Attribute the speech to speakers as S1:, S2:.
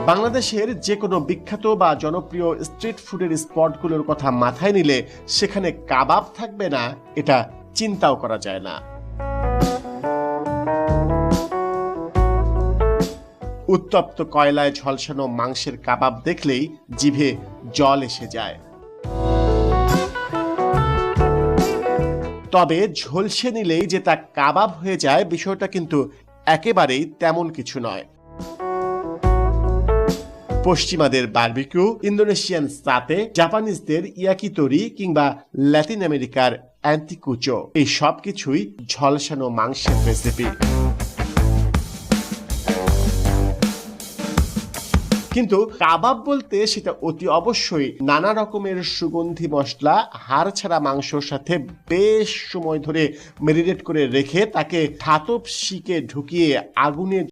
S1: বাংলাদেশের যে কোনো বিখ্যাত বা জনপ্রিয় স্ট্রিট ফুডের স্পটগুলোর কথা মাথায় নিলে সেখানে কাবাব থাকবে না এটা চিন্তাও করা যায় না। উত্তপ্ত কয়লায় ঝলসানো মাংসের কাবাব দেখলেই জিভে জল এসে যায়। তবে ঝলসে নিলেই যে তা কাবাব হয়ে যায় বিষয়টা কিন্তু একেবারেই তেমন কিছু নয়। পশ্চিমাদের বারবিকিউ, ইন্দোনেশিয়ান সাতে, জাপানিজদের ইয়াকিতরি কিংবা ল্যাটিন আমেরিকার অ্যান্টিকুচো, এই সব কিছুই ঝলসানো মাংসের রেসিপি। কিন্তু কাবাব বলতে সেটা অতি অবশ্যই নানা রকমের সুগন্ধি মশলা, হাড় ছাড়া মাংসর সাথে বেশ সময় ধরে ম্যারিনেট করে রেখে তাকে ধাতব শিকে ঢুকিয়ে আগুনে